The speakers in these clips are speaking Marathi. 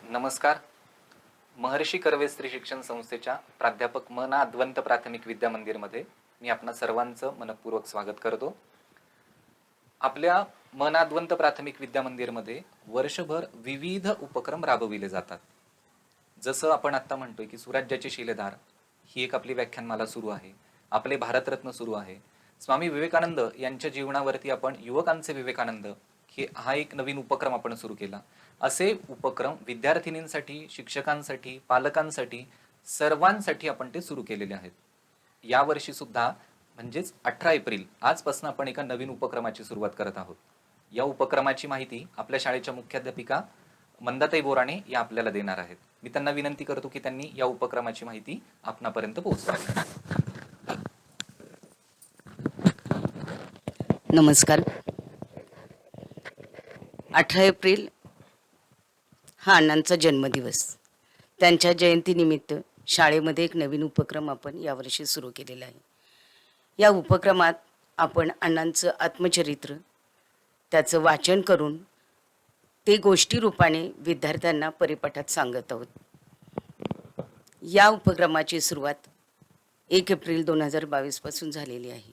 नमस्कार. महर्षी कर्वे स्त्री शिक्षण संस्थेच्या प्राध्यापक म. ना. अद्वंत प्राथमिक विद्या मंदिरमध्ये मी आपणा सर्वांचं मनपूर्वक स्वागत करतो. आपल्या म. ना. अद्वंत प्राथमिक विद्या मंदिरमध्ये वर्षभर विविध उपक्रम राबविले जातात. जसं आपण आता म्हणतोय की सुराज्याचे शिलेदार ही एक आपली व्याख्यानमाला सुरू आहे. आपले भारतरत्न सुरू आहे. स्वामी विवेकानंद यांच्या जीवनावरती आपण युवकांचे विवेकानंद हा एक नवीन उपक्रम आपण सुरू केला. असे उपक्रम विद्यार्थिनींसाठी, शिक्षकांसाठी, पालकांसाठी, सर्वांसाठी आपण ते सुरू केलेले आहेत. यावर्षी सुद्धा म्हणजेच 18 एप्रिल आजपासून आपण एका नवीन उपक्रमाची सुरुवात करत आहोत. या उपक्रमाची माहिती आपल्या शाळेच्या मुख्याध्यापिका मंदाताई बोराणे या आपल्याला देणार आहेत. मी त्यांना विनंती करतो की त्यांनी या उपक्रमाची माहिती आपणापर्यंत पोहोचवावी. नमस्कार. 18 एप्रिल हा अण्णांचा जन्मदिवस. त्यांच्या जयंतीनिमित्त शाळेमध्ये एक नवीन उपक्रम आपण यावर्षी सुरू केलेला आहे. या उपक्रमात आपण अण्णांचं आत्मचरित्र त्याचं वाचन करून ते गोष्टी रूपाने विद्यार्थ्यांना परिपाठात सांगत आहोत. या उपक्रमाची सुरुवात 1 एप्रिल 2022 पासून झालेली आहे.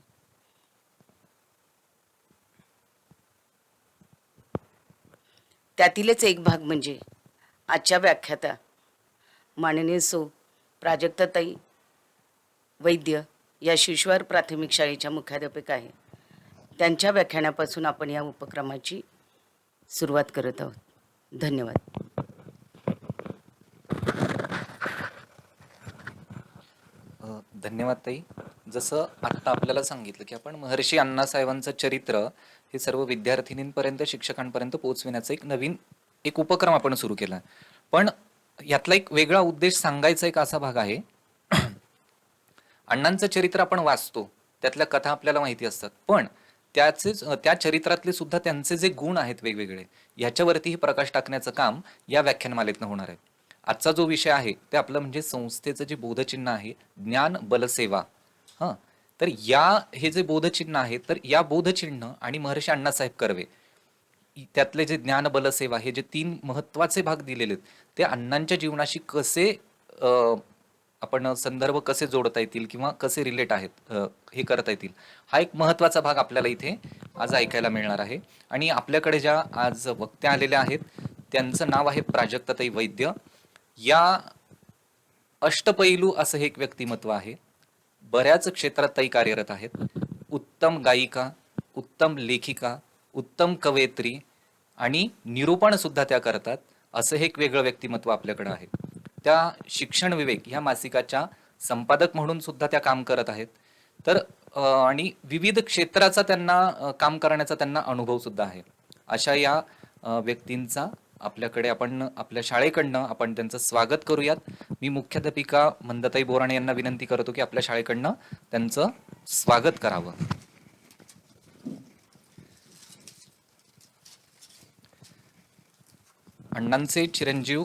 त्यातीलच एक भाग म्हणजे आजच्या व्याख्याता माननीय सौ प्राजक्ताताई वैद्य या शिशुवार प्राथमिक शाळेच्या मुख्याध्यापिका आहे. त्यांच्या व्याख्यानापासून आपण या उपक्रमाची सुरुवात करत आहोत. धन्यवाद. धन्यवाद ताई. जसं आत्ता आपल्याला सांगितलं की आपण महर्षी अण्णासाहेबांचं चरित्र हे सर्व विद्यार्थिनींपर्यंत, शिक्षकांपर्यंत पोहोचविण्याचा एक उपक्रम आपण सुरू केला. पण यातला एक वेगळा उद्देश सांगायचा एक असा भाग आहे. अण्णांचं चरित्र आपण वाचतो, त्यातल्या कथा आपल्याला माहिती असतात, पण त्या चरित्रातले सुद्धा त्यांचे जे गुण आहेत वेगवेगळे, याच्यावरतीही प्रकाश टाकण्याचं काम या व्याख्यानमालेतनं होणार आहे. आजचा जो विषय आहे ते आपलं म्हणजे संस्थेचं जे बोधचिन्ह आहे ज्ञान बलसेवा. तर हे जे बोधचिन्ह आहे, तर या बोधचिन्ह आणि महर्षी अण्णासाहेब कर्वे त्यातले जे ज्ञान बलसेवा हे जे 3 महत्वाचे भाग दिलेले आहेत, ते अण्णांच्या जीवनाशी कसे आपण संदर्भ कसे जोडता येतील किंवा कसे रिलेट आहेत हे करता येतील, हा एक महत्वाचा भाग आपल्याला इथे आज ऐकायला मिळणार आहे. आणि आपल्याकडे ज्या आज वक्त्या आलेल्या आहेत त्यांचं नाव आहे प्राजक्ताताई वैद्य. या अष्टपैलू असं हे एक व्यक्तिमत्व आहे. बऱ्याच क्षेत्रात ताई कार्यरत आहेत. उत्तम गायिका, उत्तम लेखिका, उत्तम कवयित्री आणि निरूपण सुद्धा त्या करतात. असं हे एक वेगळं व्यक्तिमत्व आपल्याकडे आहे. त्या शिक्षण विवेक ह्या मासिकाच्या संपादक म्हणून सुद्धा त्या काम करत आहेत. तर आणि विविध क्षेत्राचा त्यांना काम करण्याचा त्यांना अनुभव सुद्धा आहे. अशा या व्यक्तींचा आपल्याकडे आपण आपल्या शाळेकडनं आपण त्यांचं स्वागत करूयात. मी मुख्याध्यापिका मंदाताई बोराणे यांना विनंती करतो की आपल्या शाळेकडनं त्यांचं स्वागत करावं. अण्णांचे चिरंजीव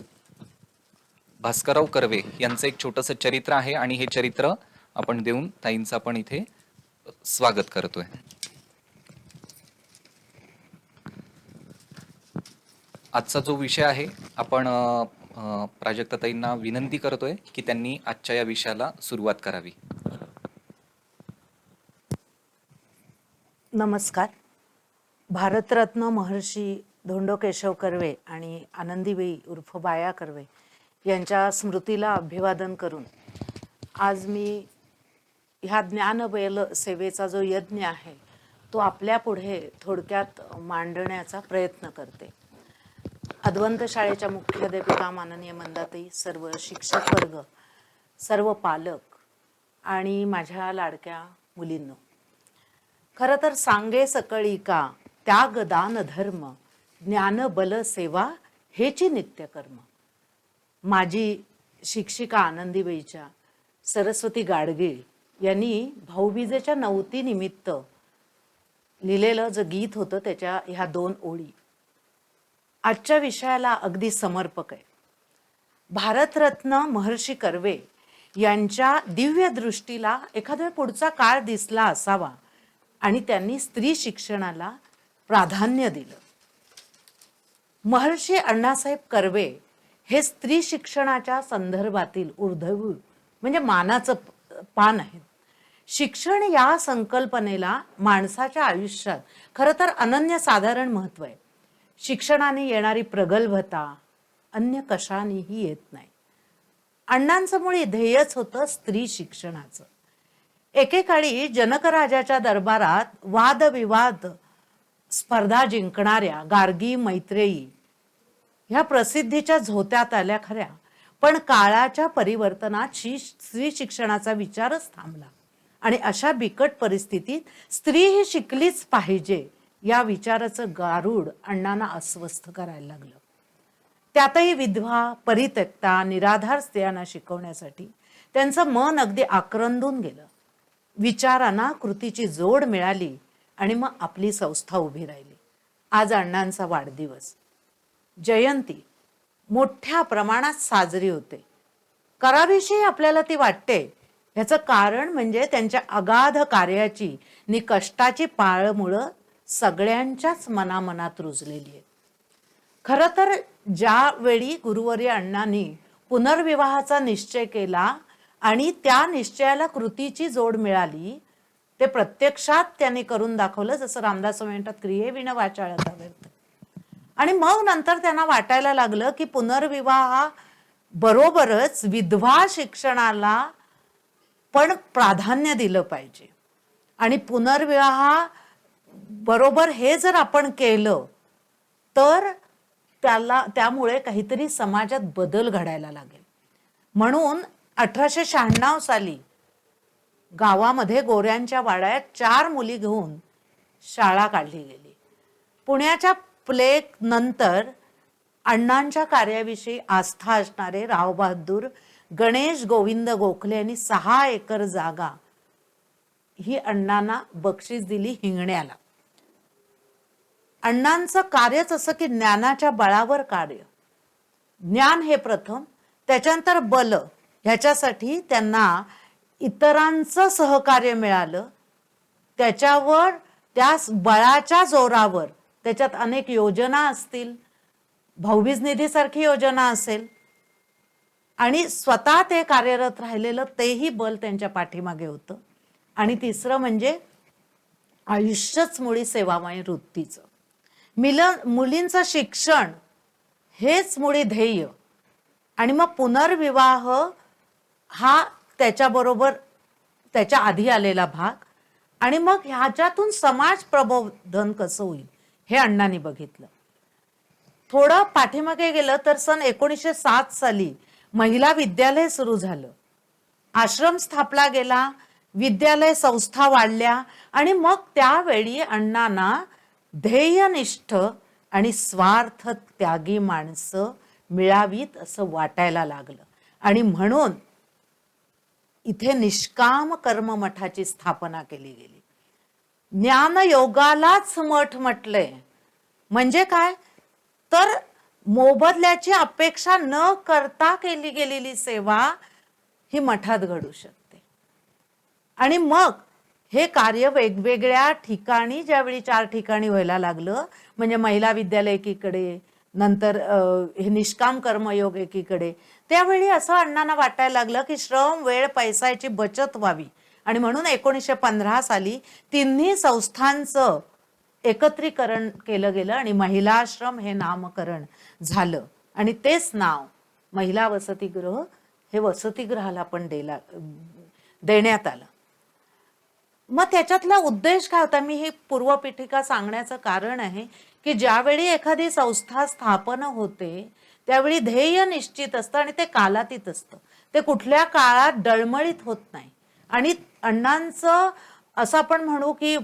भास्करराव कर्वे यांचं एक छोटंसं चरित्र आहे आणि हे चरित्र आपण देऊन ताईंचं आपण इथे स्वागत करतोय. आजचा जो विषय आहे आपण प्राजक्ताताईंना विनंती करतोय की त्यांनी आजच्या या विषयाला सुरुवात करावी. नमस्कार. भारतरत्न महर्षी धोंडो केशव कर्वे आणि आनंदीबाई उर्फ बाया कर्वे यांच्या स्मृतीला अभिवादन करून आज मी ह्या ज्ञानबल सेवेचा जो यज्ञ आहे तो आपल्या पुढे थोडक्यात मांडण्याचा प्रयत्न करते. अद्वंत शाळेच्या मुख्याध्यापिका माननीय मंदाताई, सर्व शिक्षक वर्ग, सर्व पालक आणि माझ्या लाडक्या मुलींनो, खरं तर सांगे सकळी का त्याग दान धर्म ज्ञान बल सेवा हेची नित्यकर्म. माझी शिक्षिका आनंदीबाईच्या सरस्वती गाडगीळ यांनी भाऊबीजेच्या नवतीनिमित्त लिहिलेलं जे गीत होतं त्याच्या ह्या 2 ओळी आजच्या विषयाला अगदी समर्पक आहे. भारतरत्न महर्षी कर्वे यांच्या दिव्य दृष्टीला एखाद्या पुढचा काळ दिसला असावा आणि त्यांनी स्त्री शिक्षणाला प्राधान्य दिलं. महर्षी अण्णासाहेब कर्वे हे स्त्री शिक्षणाच्या संदर्भातील ऊर्ध्वभूत म्हणजे मानाचं पान आहे. शिक्षण या संकल्पनेला माणसाच्या आयुष्यात खरं तर अनन्यसाधारण महत्त्व आहे. शिक्षणाने येणारी प्रगल्भता अन्य कशानेही येत नाही. अण्णांचं मुळी ध्येयच होतं स्त्री शिक्षणाचं. एकेकाळी जनकराजाच्या दरबारात वादविवाद स्पर्धा जिंकणाऱ्या गार्गी मैत्रेयी ह्या प्रसिद्धीच्या झोत्यात आल्या खऱ्या, पण काळाच्या परिवर्तनात स्त्री शिक्षणाचा विचारच थांबला आणि अशा बिकट परिस्थितीत स्त्री ही शिकलीच पाहिजे या विचाराचं गारुड अण्णांना अस्वस्थ करायला लागलं. त्यातही विधवा, परित्यक्ता, निराधार स्त्रियांना शिकवण्यासाठी त्यांचं मन अगदी आक्रंदून गेलं. विचारांना कृतीची जोड मिळाली आणि मग आपली संस्था उभी राहिली. आज अण्णांचा वाढदिवस, जयंती मोठ्या प्रमाणात साजरी होते. कराविषयी आपल्याला ती वाटते. याचं कारण म्हणजे त्यांच्या अगाध कार्याची आणि कष्टाची पाळमुळं सगळ्यांच्याच मनामनात रुजलेली आहे. खरं तर ज्यावेळी गुरुवर्य अण्णांनी पुनर्विवाहाचा निश्चय केला आणि त्या निश्चयाला कृतीची जोड मिळाली, ते प्रत्यक्षात त्यांनी करून दाखवलं. जसं रामदास म्हणतात, क्रियेविना वाचाळता व्यर्थ. आणि मग नंतर त्यांना वाटायला लागलं की पुनर्विवाहा बरोबरच विधवा शिक्षणाला पण प्राधान्य दिलं पाहिजे. आणि पुनर्विवाहा बरोबर हे जर आपण केलं तर त्यामुळे काहीतरी समाजात बदल घडायला लागेल. म्हणून 1896 साली गावामध्ये गोऱ्यांच्या वाड्यात 4 मुली घेऊन शाळा काढली गेली. पुण्याच्या प्लेग नंतर अण्णांच्या कार्याविषयी आस्था असणारे रावबहादूर गणेश गोविंद गोखले यांनी 6 एकर जागा ही अण्णांना बक्षीस दिली हिंगण्याला. अण्णांचं कार्यच असं की ज्ञानाच्या बळावर कार्य. ज्ञान हे प्रथम, त्याच्यानंतर बल. ह्याच्यासाठी त्यांना इतरांचं सहकार्य मिळालं. त्याच्यावर त्या बळाच्या जोरावर त्याच्यात अनेक योजना असतील, भाऊबीज निधीसारखी योजना असेल, आणि स्वतः ते कार्यरत राहिलेलं तेही बल त्यांच्या पाठीमागे होतं. आणि तिसरं म्हणजे आयुष्यच मुळी सेवामय वृत्तीचं. मुलींचं शिक्षण हेच मुळी ध्येय. आणि मग पुनर्विवाह हा त्याच्याबरोबर त्याच्या आधी आलेला भाग. आणि मग ह्याच्यातून समाज प्रबोधन कसं होईल हे अण्णांनी बघितलं. थोडं पाठीमागे गेलं तर सन 1907 साली महिला विद्यालय सुरू झालं. आश्रम स्थापला गेला, विद्यालय संस्था वाढल्या. आणि मग त्यावेळी अण्णांना ध्येयनिष्ठ आणि स्वार्थ त्यागी माणसं मिळावीत असं वाटायला लागलं. आणि म्हणून इथे निष्काम कर्म मठाची स्थापना केली गेली. ज्ञानयोगालाच मठ म्हटलंय. म्हणजे काय तर मोबदल्याची अपेक्षा न करता केली गेलेली सेवा ही मठात घडू शकते. आणि मग हे कार्य वेगवेगळ्या ठिकाणी ज्यावेळी 4 ठिकाणी व्हायला लागलं, म्हणजे महिला विद्यालय एकीकडे, नंतर हे निष्काम कर्मयोग एकीकडे, त्यावेळी असं अण्णांना वाटायला लागलं की श्रम, वेळ, पैशाची बचत व्हावी. आणि म्हणून 1915 साली तिन्ही संस्थांचं एकत्रीकरण केलं गेलं आणि महिलाश्रम हे नामकरण झालं. आणि तेच नाव महिला वसतिगृह हे वसतिगृहाला पण देण्यात आलं. मग त्याच्यातला उद्देश काय होता, मी ही पूर्वपीठिका सांगण्याचं कारण आहे की ज्यावेळी एखादी संस्था स्थापन होते त्यावेळी ध्येय निश्चित असतं आणि ते कालातीत असतं. ते कुठल्या काळात डळमळीत होत नाही. आणि अण्णांचं असं आपण म्हणू की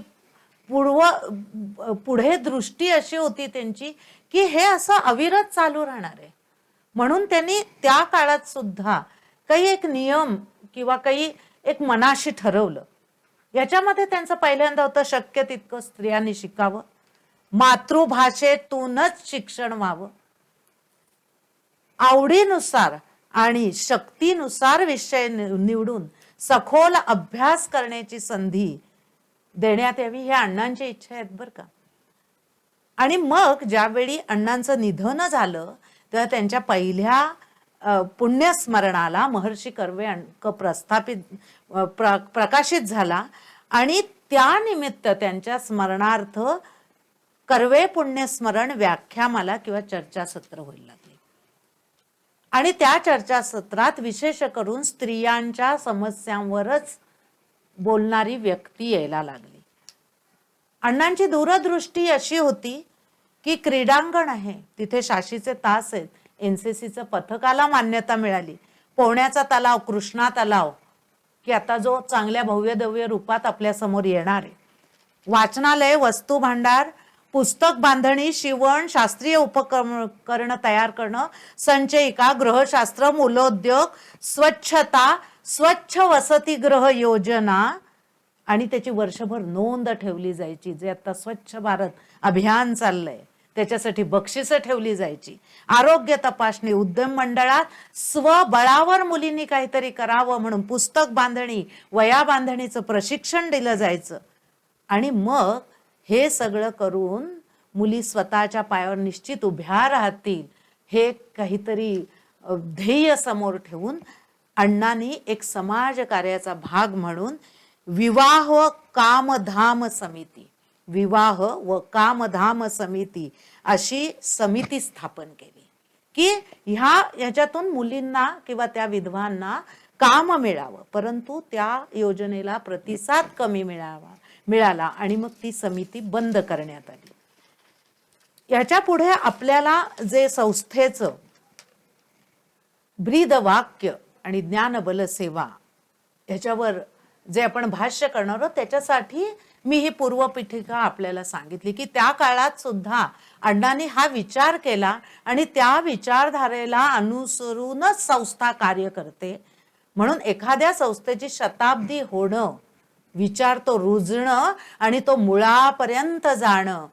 पुढे दृष्टी अशी होती त्यांची की हे असं अविरत चालू राहणार आहे. म्हणून त्यांनी त्या काळात सुद्धा काही एक नियम किंवा काही एक मनाशी ठरवलं. याच्यामध्ये त्यांचं पहिल्यांदा होतं शक्य तितकं स्त्रियांनी शिकावं, मातृभाषेतूनच शिक्षण व्हावं, आवडीनुसार आणि शक्तीनुसार विषय निवडून सखोल अभ्यास करण्याची संधी देण्यात यावी, हे अण्णांची इच्छा आहेत बरं का. आणि मग ज्यावेळी अण्णांचं निधन झालं तेव्हा त्यांच्या पहिल्या पुण्यस्मरणाला महर्षी कर्वे अंक प्रकाशित झाला आणि त्यानिमित्त त्यांच्या स्मरणार्थ कर्वे पुण्यस्मरण व्याख्यामाला किंवा चर्चासत्र व्हायला लागले. आणि त्या चर्चासत्रात विशेष करून स्त्रियांच्या समस्यांवरच बोलणारी व्यक्ती यायला लागली. अण्णांची दूरदृष्टी अशी होती की क्रीडांगण आहे, तिथे शाशीचे तास आहेत, NCCचं पथकाला मान्यता मिळाली, पोहण्याचा तलाव, कृष्णा तलाव की आता जो चांगल्या भव्य दव्य रूपात आपल्या समोर येणार आहे, वाचनालय, वस्तू भांडार, पुस्तक बांधणी, शिवण, शास्त्रीय उपकरण तयार करणं, संचयिका, गृहशास्त्र, मूलोद्योग, स्वच्छता, स्वच्छ वसतिगृह योजना आणि त्याची वर्षभर नोंद ठेवली जायची. जे आता स्वच्छ भारत अभियान चाललंय त्याच्यासाठी बक्षिसं ठेवली जायची. आरोग्य तपासणी, उद्यम मंडळात स्वबळावर मुलींनी काहीतरी करावं म्हणून पुस्तक बांधणी, वया बांधणीचं प्रशिक्षण दिलं जायचं. आणि मग हे सगळं करून मुली स्वतःच्या पायावर निश्चित उभ्या राहतील हे काहीतरी ध्येय समोर ठेवून अण्णांनी एक समाज कार्याचा भाग म्हणून विवाह कामधाम समिती, विवाह व कामधाम समिती अशी समिती स्थापन केली की याच्यातून मुलींना किंवा त्या विधवांना काम मिळावं. परंतु त्या योजनेला प्रतिसाद कमी मिळाला आणि मग ती समिती बंद करण्यात आली. याच्या पुढे आपल्याला जे संस्थेचं ब्रीदवाक्य आणि ज्ञानबल सेवा याच्यावर जे आपण भाष्य करणार आहोत त्याच्यासाठी मी ही पूर्वपीठिका आपल्याला सांगितली की त्या काळात सुद्धा अण्णांनी हा विचार केला आणि त्या विचारधारेला अनुसरूनच संस्था कार्य करते. म्हणून एखाद्या संस्थेची शताब्दी होणं, विचार तो रुजणं आणि तो मुळापर्यंत जाणं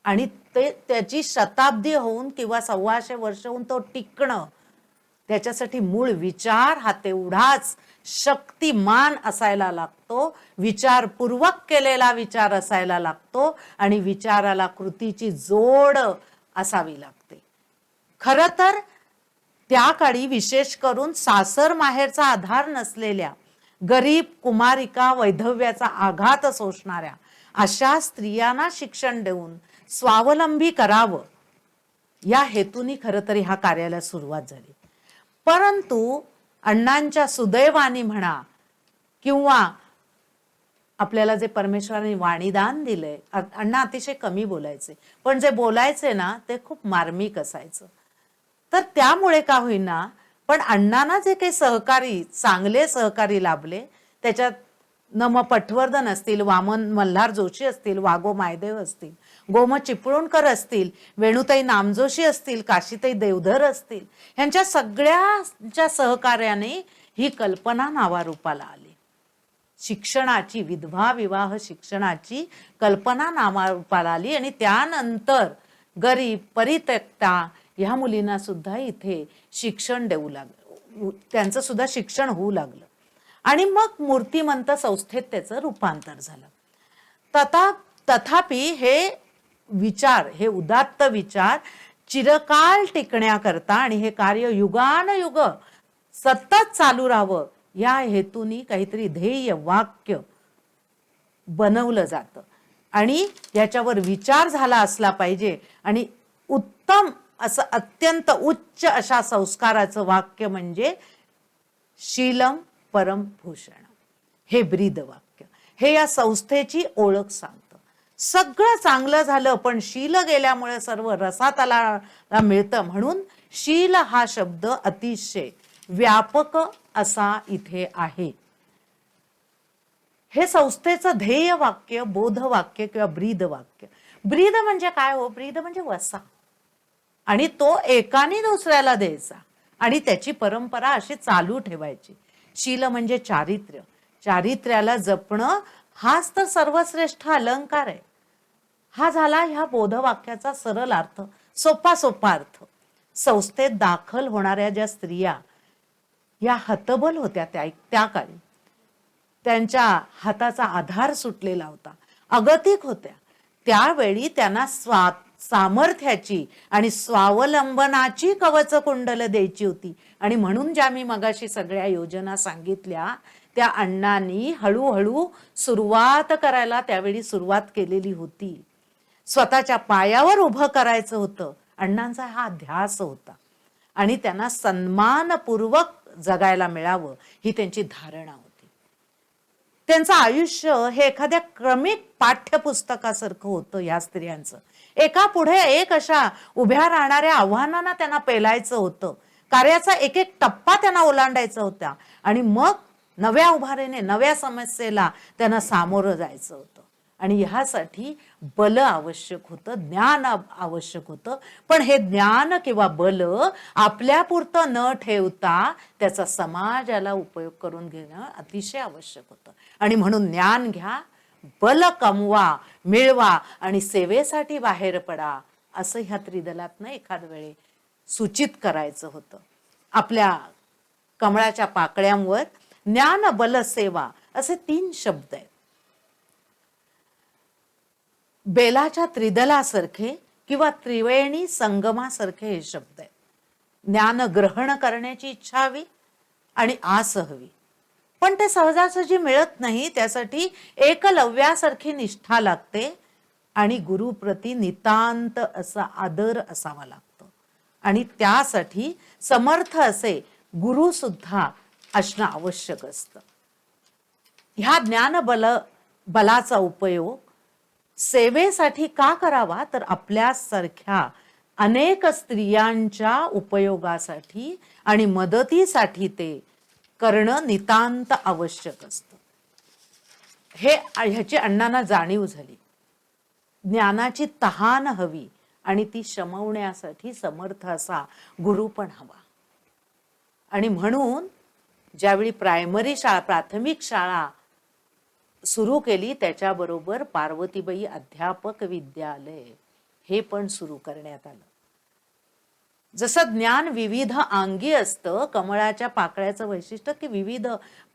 आणि त्याची शताब्दी होऊन किंवा 125 वर्ष होऊन तो टिकणं, त्याच्यासाठी मूळ विचार हा तेवढाच शक्तिमान असायला लागतो, विचारपूर्वक केलेला विचार असायला लागतो आणि विचाराला कृतीची जोड असावी लागते. खरं तर त्या काळी विशेष करून सासर माहेरचा आधार नसलेल्या गरीब कुमारिका, वैधव्याचा आघात सोसणाऱ्या अशा स्त्रियांना शिक्षण देऊन स्वावलंबी करावं या हेतूनी खरं तरी ह्या कार्याला सुरुवात झाली. परंतु अण्णांच्या सुदैवाने म्हणा किंवा आपल्याला जे परमेश्वराने वाणीदान दिलंय, अण्णा अतिशय कमी बोलायचे पण जे बोलायचे ना ते खूप मार्मिक असायचं. तर त्यामुळे का होईना पण अण्णांना जे काही सहकारी, चांगले सहकारी लाभले त्याच्यात नम पटवर्धन असतील, वामन मल्हार जोशी असतील, वागो मायदेव असतील, गोम चिपळूणकर असतील, वेणुताई नामजोशी असतील, काशीताई देवधर असतील, ह्यांच्या सगळ्यांच्या सहकार्याने ही कल्पना नावारूपाला आली. शिक्षणाची, विधवा विवाह शिक्षणाची कल्पना नावारूपाला आली आणि त्यानंतर गरीब, परित्यक्ता ह्या मुलींना सुद्धा इथे शिक्षण देऊ लागलं, त्यांचं सुद्धा शिक्षण होऊ लागलं आणि मग मूर्तिमंत संस्थेत त्याचं रूपांतर झालं. तथापि हे विचार, हे उदात्त विचार चिरकाल टिकण्याकरता आणि हे कार्य युगानयुग सतत चालू राहावं या हेतूनी काहीतरी ध्येय वाक्य बनवलं जातं आणि याच्यावर विचार झाला असला पाहिजे. आणि उत्तम असं अत्यंत उच्च अशा संस्काराचं वाक्य म्हणजे शीलम परम भूषण, हे ब्रीद वाक्य, हे या संस्थेची ओळख सांगतं. सगळं चांगलं झालं पण शील गेल्यामुळे सर्व रसातला मिळतं म्हणून शील हा शब्द अतिशय व्यापक असा इथे आहे. हे संस्थेचं ध्येय वाक्य, बोध वाक्य किंवा ब्रीद वाक्य. ब्रीद म्हणजे काय हो? ब्रीद म्हणजे वसा आणि तो एकाने दुसऱ्याला द्यायचा आणि त्याची परंपरा अशी चालू ठेवायची. शील म्हणजे चारित्र्य, चारित्र्याला जपणं हाच तर सर्वश्रेष्ठ अलंकार आहे. हा झाला ह्या बोधवाक्याचा सरळ अर्थ, सोपा अर्थ. संस्थेत दाखल होणाऱ्या ज्या स्त्रिया या हतबल होत्या त्या काळी, त्यांच्या हाताचा आधार सुटलेला होता, अगतिक होत्या, त्यावेळी त्यांना सामर्थ्याची आणि स्वावलंबनाची कवच कुंडल द्यायची होती. आणि म्हणून ज्या मी मगाशी सगळ्या योजना सांगितल्या त्या अण्णांनी हळूहळू सुरुवात करायला त्यावेळी सुरुवात केलेली होती. स्वतःच्या पायावर उभं करायचं होतं. अण्णांचा हा ध्यास होता आणि त्यांना सन्मानपूर्वक जगायला मिळावं ही त्यांची धारणा होती. त्यांचं आयुष्य हे एखाद्या क्रमिक पाठ्यपुस्तकासारखं होतं. या स्त्रियांचं एका पुढे एक अशा उभ्या राहणाऱ्या आव्हानांना त्यांना पेलायचं होतं. कार्याचा एक एक टप्पा त्यांना ओलांडायचा होता आणि मग नव्या उभारीने नव्या समस्येला त्यांना सामोरं जायचं होतं. आणि ह्यासाठी बल आवश्यक होतं, ज्ञान आवश्यक होतं. पण हे ज्ञान किंवा बल आपल्यापुरतं न ठेवता त्याचा समाजाला उपयोग करून घेणं अतिशय आवश्यक होतं. आणि म्हणून ज्ञान घ्या, बल कमवा, मिळवा आणि सेवेसाठी बाहेर पडा असं ह्या त्रिदलातनं एखाद वेळे सूचित करायचं होतं. आपल्या कमळाच्या पाकळ्यांवर ज्ञान बल सेवा असे 3 शब्द आहेत. बेलाच्या त्रिदलासारखे किंवा त्रिवेणी संगमासारखे हे शब्द आहेत. ज्ञान ग्रहण करण्याची इच्छा हवी आणि आस हवी, पण ते सहजासहजी मिळत नाही. त्यासाठी एकलव्यासारखी निष्ठा लागते आणि गुरुप्रती नितांत असा आदर असावा लागतो. आणि त्यासाठी समर्थ असे गुरु सुद्धा असणं आवश्यक असतं. ह्या ज्ञान बलाचा उपयोग सेवेसाठी का करावा, तर आपल्यासारख्या अनेक स्त्रियांच्या उपयोगासाठी आणि मदतीसाठी ते करणं नितांत आवश्यक असतं. ह्याची अण्णांना जाणीव झाली. ज्ञानाची तहान हवी आणि ती शमवण्यासाठी समर्थ असा गुरु पण हवा. आणि म्हणून ज्यावेळी प्राथमिक शाळा सुरू केली त्याच्याबरोबर पार्वतीबाई अध्यापक विद्यालय हे पण सुरू करण्यात आलं. जसं ज्ञान विविध अंगी असतं, कमळाच्या पाकळ्याचं वैशिष्ट्य की विविध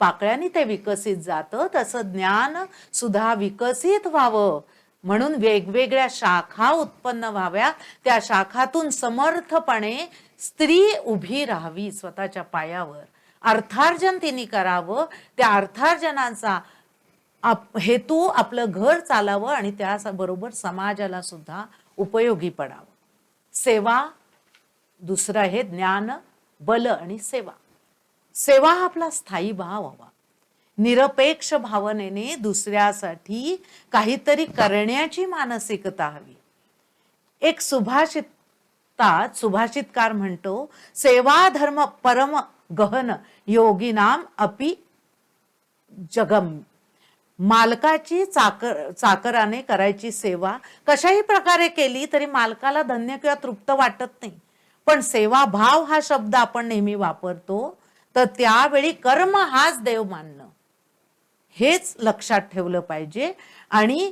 पाकळ्यांनी ते विकसित जातं, तसं ज्ञान सुद्धा विकसित व्हावं म्हणून वेगवेगळ्या शाखा उत्पन्न व्हाव्या. त्या शाखातून समर्थपणे स्त्री उभी राहावी स्वतःच्या पायावर. अर्थार्जन तिने करावं. त्या अर्थार्जनाचा हेतू आपलं घर चालावं आणि त्याबरोबर समाजाला सुद्धा उपयोगी पडावं. सेवा दुसरं आहे ज्ञान बल आणि सेवा. सेवा हा आपला स्थायी भाव हवा. निरपेक्ष भावनेने दुसऱ्यासाठी काहीतरी करण्याची मानसिकता हवी. एक सुभाषितकार म्हणतो, सेवा धर्म परम गहन योगिनाम अपि जगम. मालकाची चाकराने करायची सेवा कशाही प्रकारे केली तरी मालकाला धन्य किंवा तृप्त वाटत नाही. पण सेवा भाव हा शब्द आपण नेहमी वापरतो, तर त्यावेळी कर्म हाच देव मानणं हेच लक्षात ठेवलं पाहिजे. आणि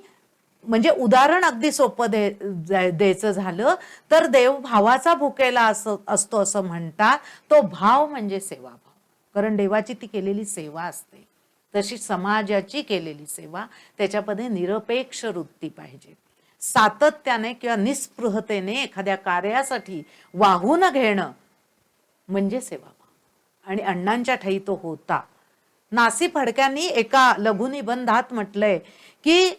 म्हणजे उदाहरण अगदी सोपं द्यायचं झालं तर देव भावाचा भुकेला असतो असं म्हणतात. तो भाव म्हणजे सेवाभाव, कारण देवाची ती केलेली सेवा असते. तशी समाजाची केलेली सेवा, त्याच्यामध्ये निरपेक्ष वृत्ती पाहिजे. सातत्याने किंवा निस्पृहतेने एखाद्या कार्यासाठी वाहून घेणं म्हणजे सेवाभाव. आणि अण्णांच्या ठायी तो होता. नासी फडक्यांनी एका लघुनिबंधात म्हटलंय की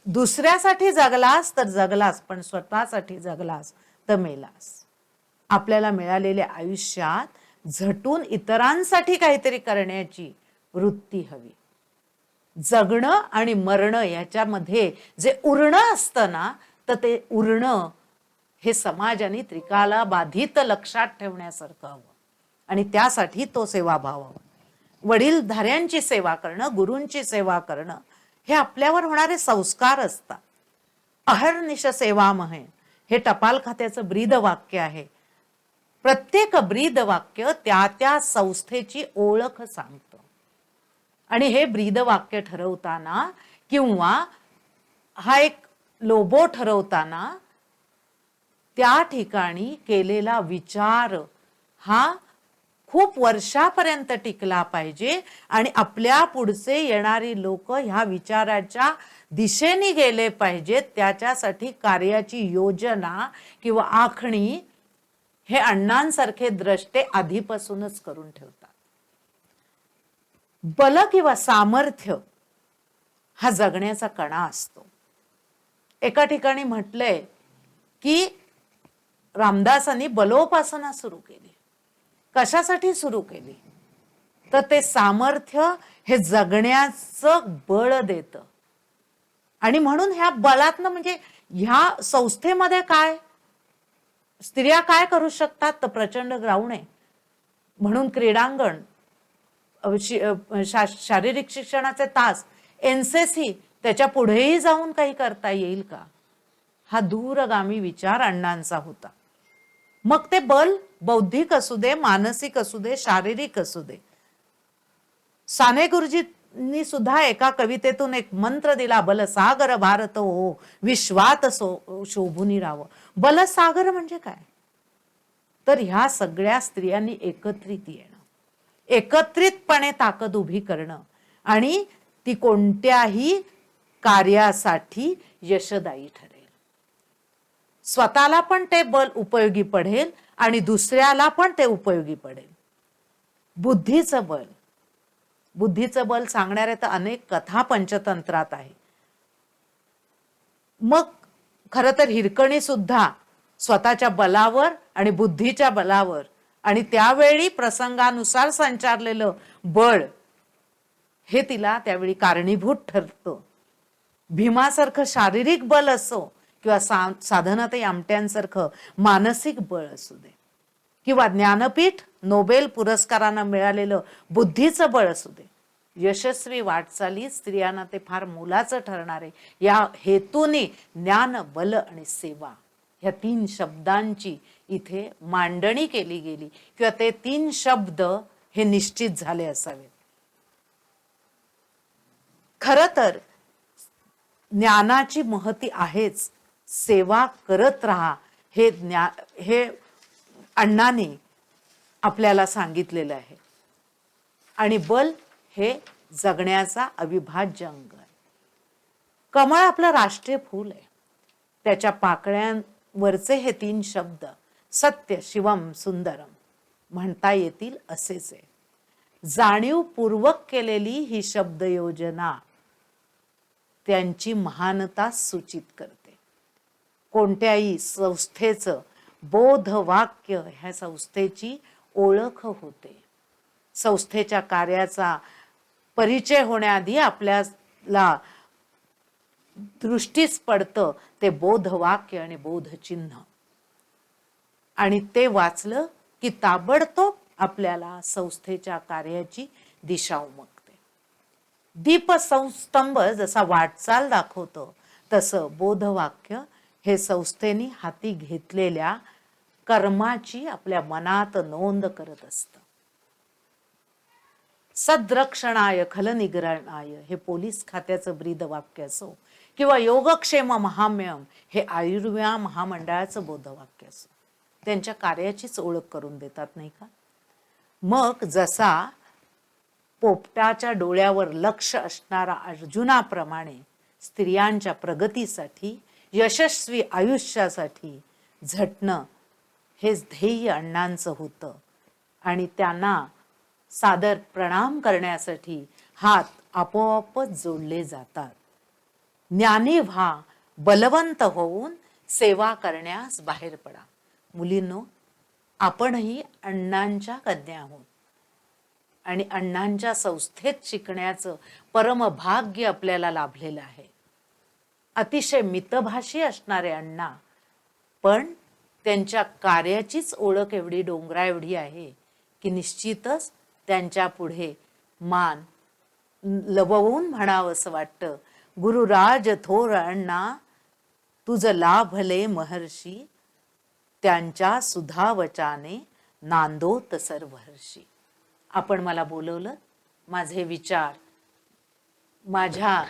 दुसऱ्यासाठी जगलास तर जगलास, पण स्वतःसाठी जगलास तर मेलास. आपल्याला मिळालेल्या आयुष्यात झटून इतरांसाठी काहीतरी करण्याची वृत्ती हवी. जगणं आणि मरणं याच्यामध्ये जे उरणं असतं ना, तर ते उरणं हे समाजाने त्रिकाला बाधित लक्षात ठेवण्यासारखं हवं. आणि त्यासाठी तो सेवाभाव हवा. वडीलधाऱ्यांची सेवा करणं, गुरूंची सेवा करणं हे आपल्यावर होणारे संस्कार असतात. अहर्निश सेवामहे हे टपाल खात्याचं ब्रीद वाक्य आहे. प्रत्येक ब्रीद वाक्य त्या त्या संस्थेची ओळख सांगतं. आणि हे ब्रीद वाक्य ठरवताना किंवा हा एक लोबो ठरवताना त्या ठिकाणी केलेला विचार हा खूप वर्षापर्यंत टिकला पाहिजे आणि आपल्या पुढचे येणारी लोक ह्या विचाराच्या दिशेने गेले पाहिजेत, त्याच्यासाठी कार्याची योजना किंवा आखणी हे अण्णांसारखे द्रष्टे आधीपासूनच करून ठेवतात. बल किंवा सामर्थ्य हा जगण्याचा कणा असतो. एका ठिकाणी म्हटलंय की रामदासांनी बलोपासना सुरू केली. कशासाठी सुरू केली? तर ते सामर्थ्य हे जगण्याचं बळ देतं. आणि म्हणून ह्या बलातनं, म्हणजे ह्या संस्थेमध्ये काय स्त्रिया काय करू शकतात? तर प्रचंड ग्राउंड आहे म्हणून क्रीडांगण, शारीरिक शिक्षणाचे तास, NCC, त्याच्या पुढेही जाऊन काही करता येईल का? हा दूरगामी विचार अण्णांचा होता. मग ते बल बौद्धिक असू दे, मानसिक असू दे, शारीरिक असू दे. साने गुरुजींनी सुद्धा एका कवितेतून एक मंत्र दिला, बलसागर भारत हो विश्वात शोभूनी राहावं. बलसागर म्हणजे काय? तर ह्या सगळ्या स्त्रियांनी एकत्रित येणं, एकत्रितपणे ताकद उभी करणं आणि ती कोणत्याही कार्यासाठी यशदायी ठरेल. स्वतःला पण ते बल उपयोगी पडेल आणि दुसऱ्याला पण ते उपयोगी पडेल. बुद्धीचं बल, बुद्धीचं बल सांगणाऱ्या तर अनेक कथा पंचतंत्रात आहे. मग खरं तर हिरकणी सुद्धा स्वतःच्या बलावर आणि बुद्धीच्या बलावर आणि त्यावेळी प्रसंगानुसार संचारलेलं बळ हे तिला त्यावेळी कारणीभूत ठरतं. भीमासारखं शारीरिक बल असो किंवा साधनाताई आमट्यांसारखं मानसिक बळ असू दे किंवा ज्ञानपीठ नोबेल पुरस्कारांना मिळालेलं बुद्धीचं बळ असू दे, यशस्वी वाटचाली स्त्रियांना ते फार मोलाचं ठरणार आहे. या हेतूने ज्ञान, बल आणि सेवा ह्या 3 शब्दांची इथे मांडणी केली गेली किंवा ते 3 शब्द हे निश्चित झाले असावेत. खरं तर ज्ञानाची महती आहेच, सेवा करत राहा हे अण्णांनी आपल्याला सांगितलेलं आहे. आणि बल हे जगण्याचा अविभाज्य अंग आहे. कमळ आपलं राष्ट्रीय फूल आहे. त्याच्या पाकळ्यांवरचे हे 3 शब्द सत्य, शिवम, सुंदरम म्हणता येतील असेच आहे. जाणीवपूर्वक केलेली ही शब्द योजना त्यांची महानता सूचित करते. कोणत्याही संस्थेचं बोधवाक्य ह्या संस्थेची ओळख होते. संस्थेच्या कार्याचा परिचय होण्याआधी आपल्याला दृष्टीस पडतं ते बोधवाक्य आणि बोधचिन्ह, आणि ते वाचलं की ताबडतोब आपल्याला संस्थेच्या कार्याची दिशा उमगते. दीपस्तंभ जसा वाटचाल दाखवतो तसं बोधवाक्य हे संस्थेने हाती घेतलेल्या कर्माची आपल्या मनात नोंद करत असतं. सद्रक्षणाय खलनिग्रहणाय हे पोलीस खात्याचं ब्रीद वाक्य असो किंवा योगक्षेम महाम्यम हे आयुर्वेद महामंडळाचं बोधवाक्य असो, त्यांच्या कार्याचीच ओळख करून देतात, नाही का? मग जसा पोपटाच्या डोळ्यावर लक्ष असणारा अर्जुनाप्रमाणे स्त्रियांच्या प्रगतीसाठी, यशस्वी आयुष्यासाठी झटणं हेच ध्येय अण्णांचं होतं. आणि त्यांना सादर प्रणाम करण्यासाठी हात आपोआपच जोडले जातात. ज्ञानी व्हा, बलवंत होऊन सेवा करण्यास बाहेर पडा. मुलींनो, आपणही अण्णांच्या कन्या आहोत आणि अण्णांच्या संस्थेत शिकण्याचं परमभाग्य आपल्याला लाभलेलं आहे. अतिशय मितभाषी असणारे अण्णा, पण त्यांच्या कार्याचीच ओळख एवढी डोंगरा एवढी आहे की निश्चितच त्यांच्या पुढे मान लववून म्हणावं असं वाटतं, गुरुराज थोर अण्णा तुझ लाभले महर्षी, त्यांच्या सुधावचाने नांदोत सर्वहर्षी. आपण मला बोलवलं, माझे विचार माझ्या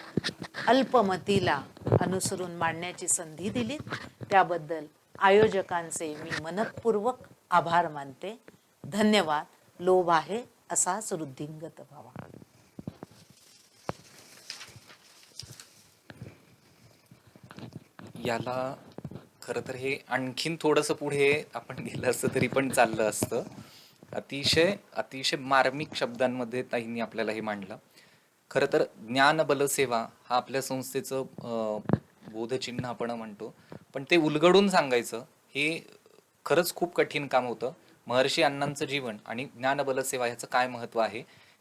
अल्पमतीला अनुसरून मांडण्याची संधी दिली, त्याबद्दल आयोजकांचे मी मनपूर्वक आभार मानते. धन्यवाद. लोभ आहे असाच वृद्धिंगत व्हावा. याला खरं तर हे आणखीन थोडंसं पुढे आपण गेलं असतं तरी पण चाललं असतं. अतिशय अतिशय मार्मिक शब्दांमध्ये ताईंनी आपल्याला हे मांडलं. खरं तर ज्ञान बलसेवा हा आपल्या संस्थेचं बोधचिन्ह आपण म्हणतो, पण ते उलगडून सांगायचं हे खरंच खूप कठीण काम होतं. महर्षी अण्णांचं जीवन आणि ज्ञान बलसेवा ह्याचं काय महत्त्व आहे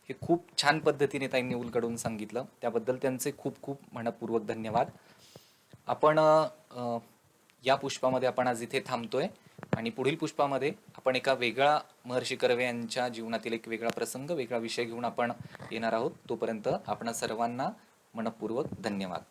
हे खूप छान पद्धतीने ताईंनी उलगडून सांगितलं. त्याबद्दल त्यांचे खूप खूप मनपूर्वक धन्यवाद. आपण या पुष्पामध्ये आपण आज इथे थांबतोय आणि पुढील पुष्पामध्ये आपण एका वेगळा महर्षी कर्वे यांच्या जीवनातील एक वेगळा प्रसंग, वेगळा विषय घेऊन आपण येणार आहोत. तोपर्यंत आपण सर्वांना मनपूर्वक धन्यवाद.